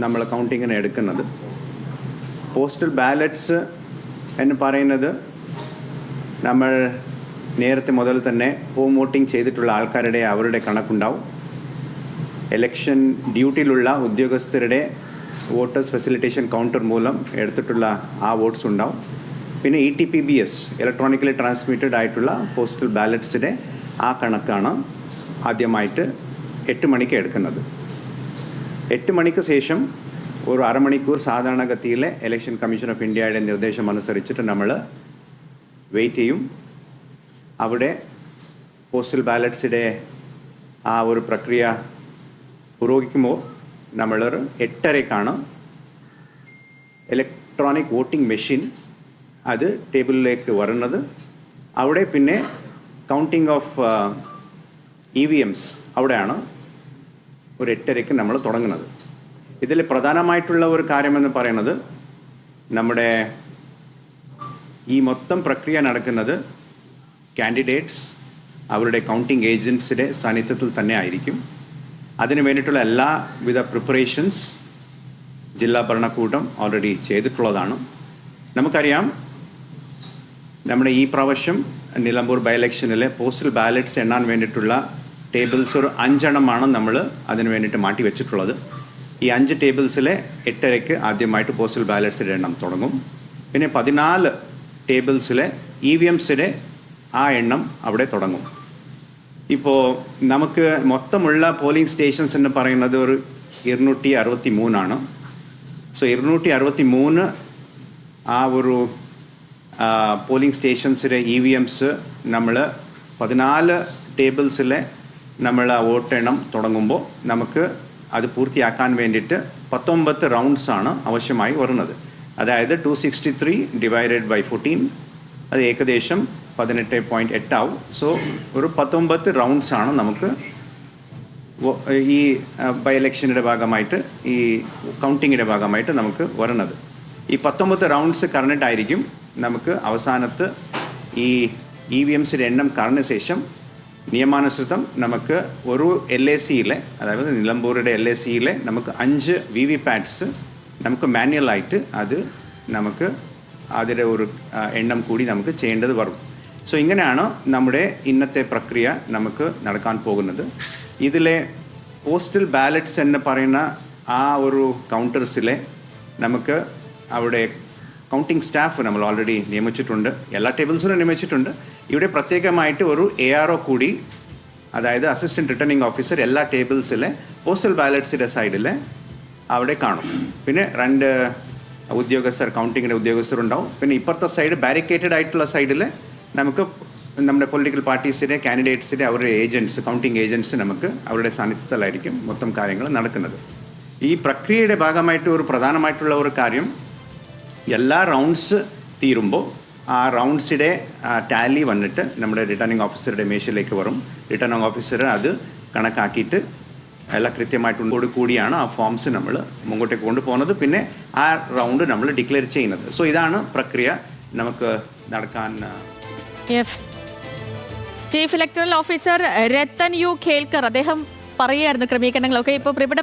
നമ്മൾ കൗണ്ടിങ്ങിന് എടുക്കുന്നത്. Postal ballots എന്ന് പറയുന്നത് നമ്മൾ നേരത്തെ മുതൽ തന്നെ ഹോം വോട്ടിംഗ് ചെയ്തിട്ടുള്ള ആൾക്കാരുടെ അവരുടെ കണക്കുണ്ടാവും. ഇലക്ഷൻ ഡ്യൂട്ടിയിലുള്ള ഉദ്യോഗസ്ഥരുടെ വോട്ടേഴ്സ് ഫെസിലിറ്റേഷൻ കൗണ്ടർ മൂലം എടുത്തിട്ടുള്ള ആ വോട്ട്സ് ഉണ്ടാവും. പിന്നെ ETPBS ഇലക്ട്രോണിക്കലി ട്രാൻസ്മിറ്റഡ് ആയിട്ടുള്ള പോസ്റ്റൽ ബാലറ്റ്സിൻ്റെ ആ കണക്കാണ് ആദ്യമായിട്ട് 8 മണിക്ക് എടുക്കുന്നത്. 8 മണിക്ക് ശേഷം ഒരു അരമണിക്കൂർ സാധാരണഗതിയിലെ ഇലക്ഷൻ കമ്മീഷൻ ഓഫ് ഇന്ത്യയുടെ നിർദ്ദേശം അനുസരിച്ചിട്ട് നമ്മൾ വെയിറ്റ് ചെയ്യും. അവിടെ പോസ്റ്റൽ ബാലറ്റ്സിൻ്റെ ആ ഒരു പ്രക്രിയ പുരോഗമിക്കുമ്പോൾ നമ്മളൊരു 8:30 ഇലക്ട്രോണിക് വോട്ടിംഗ് മെഷീൻ അത് ടേബിളിലേക്ക് വരുന്നത്. അവിടെ പിന്നെ കൗണ്ടിങ് ഓഫ് EVMs അവിടെയാണ് ഒരു 8:30 നമ്മൾ തുടങ്ങുന്നത്. ഇതിൽ പ്രധാനമായിട്ടുള്ള ഒരു കാര്യമെന്ന് പറയുന്നത് നമ്മുടെ ഈ മൊത്തം പ്രക്രിയ നടക്കുന്നത് കാൻഡിഡേറ്റ്സ് അവരുടെ കൗണ്ടിങ് ഏജൻസിൻ്റെ സാന്നിധ്യത്തിൽ തന്നെ ആയിരിക്കും. അതിന് വേണ്ടിയിട്ടുള്ള എല്ലാവിധ പ്രിപ്പറേഷൻസ് ജില്ലാ ഭരണകൂടം ഓൾറെഡി ചെയ്തിട്ടുള്ളതാണ്. നമുക്കറിയാം നമ്മുടെ ഈ പ്രാവശ്യം നിലമ്പൂർ ബൈ ഇലക്ഷനിലെ പോസ്റ്റൽ ബാലറ്റ്സ് എണ്ണാൻ വേണ്ടിയിട്ടുള്ള ടേബിൾസ് ഒരു 5 എണ്ണമാണ് നമ്മൾ അതിന് വേണ്ടിയിട്ട് മാറ്റി വെച്ചിട്ടുള്ളത്. ഈ 5 ടേബിൾസിലെ 8:30 ആദ്യമായിട്ട് പോസ്റ്റൽ ബാലറ്റ്സിൻ്റെ എണ്ണം തുടങ്ങും. പിന്നെ 14 ടേബിൾസിലെ EVMസിൻ്റെ ആ എണ്ണം അവിടെ തുടങ്ങും. ഇപ്പോൾ നമുക്ക് മൊത്തമുള്ള പോളിംഗ് സ്റ്റേഷൻസ് എന്ന് പറയുന്നത് ഒരു 263. സോ 263 ആ ഒരു പോളിംഗ് സ്റ്റേഷൻസിലെ EVMs നമ്മൾ 14 ടേബിൾസിലെ നമ്മൾ വോട്ട് എണ്ണം തുടങ്ങുമ്പോൾ നമുക്ക് അത് പൂർത്തിയാക്കാൻ വേണ്ടിയിട്ട് 19 റൗണ്ട്സാണ് ആവശ്യമായി വരുന്നത്. അതായത് 263 ഡിവൈഡഡ് ബൈ 14 അത് ഏകദേശം 18.8 ആവും. സോ ഒരു 19 റൗണ്ട്സാണ് നമുക്ക് ഈ ബൈ ഇലക്ഷൻ്റെ ഭാഗമായിട്ട് ഈ കൗണ്ടിങ്ങിൻ്റെ ഭാഗമായിട്ട് നമുക്ക് വരുന്നത്. ഈ 19 റൗണ്ട്സ് കറണ്ടിട്ടായിരിക്കും നമുക്ക് അവസാനത്ത് ഈ EVMസിൻ്റെ എണ്ണം കറഞ്ഞ ശേഷം നിയമാനുസൃതം നമുക്ക് ഒരു LACയിലെ അതായത് നിലമ്പൂരുടെ LACയിലെ നമുക്ക് 5 VVPATs നമുക്ക് മാനുവലായിട്ട് അത് നമുക്ക് അതിൻ്റെ ഒരു എണ്ണം കൂടി നമുക്ക് ചെയ്യേണ്ടത് വരും. സോ ഇങ്ങനെയാണ് നമ്മുടെ ഇന്നത്തെ പ്രക്രിയ നമുക്ക് നടക്കാൻ പോകുന്നത്. ഇതിലെ പോസ്റ്റൽ ബാലറ്റ്സ് എന്ന് പറയുന്ന ആ ഒരു കൗണ്ടേഴ്സിലെ നമുക്ക് അവിടെ കൗണ്ടിങ് സ്റ്റാഫ് നമ്മൾ ഓൾറെഡി നിയമിച്ചിട്ടുണ്ട്. എല്ലാ ടേബിൾസിലും നിയമിച്ചിട്ടുണ്ട്. ഇവിടെ പ്രത്യേകമായിട്ട് ഒരു ARO കൂടി, അതായത് അസിസ്റ്റൻറ്റ് റിട്ടേണിംഗ് ഓഫീസർ എല്ലാ ടേബിൾസിലെ പോസ്റ്റൽ ബാലറ്റ്സിൻ്റെ സൈഡിൽ അവിടെ കാണും. പിന്നെ 2 ഉദ്യോഗസ്ഥർ കൗണ്ടിങ്ങിൻ്റെ ഉദ്യോഗസ്ഥരുണ്ടാവും. പിന്നെ ഇപ്പുറത്തെ സൈഡ് ബാരിക്കേറ്റഡ് ആയിട്ടുള്ള സൈഡിൽ നമുക്ക് നമ്മുടെ പൊളിറ്റിക്കൽ പാർട്ടീസിൻ്റെ കാൻഡിഡേറ്റ്സിൻ്റെ അവരുടെ ഏജൻറ്റ്സ് കൗണ്ടിങ് ഏജൻറ്റ്സ് നമുക്ക് അവരുടെ സാന്നിധ്യത്തിലായിരിക്കും മൊത്തം കാര്യങ്ങൾ നടക്കുന്നത്. ഈ പ്രക്രിയയുടെ ഭാഗമായിട്ട് ഒരു പ്രധാനമായിട്ടുള്ള ഒരു കാര്യം, എല്ലാ റൗണ്ട്സ് തീരുമ്പോൾ ആ റൗണ്ട്സിൻ്റെ ടാലി വന്നിട്ട് നമ്മുടെ റിട്ടേണിംഗ് ഓഫീസറുടെ മേശയിലേക്ക് വരും. റിട്ടേണിംഗ് ഓഫീസർ അത് കണക്കാക്കിയിട്ട് എല്ലാം കൃത്യമായിട്ട് കൂടിയാണ് ആ ഫോംസ് നമ്മൾ മുമ്പോട്ടേക്ക് കൊണ്ടുപോകുന്നത്. പിന്നെ ആ റൗണ്ട് നമ്മൾ ഡിക്ലെയർ ചെയ്യുന്നത്. സോ ഇതാണ് പ്രക്രിയ നമുക്ക് നടക്കാൻ. Chief electoral officer Rathan U Kelkar അദ്ദേഹം പറയുകയായിരുന്നു ക്രമീകരണങ്ങളൊക്കെ. ഇപ്പോൾ പ്രിയപ്പെട്ട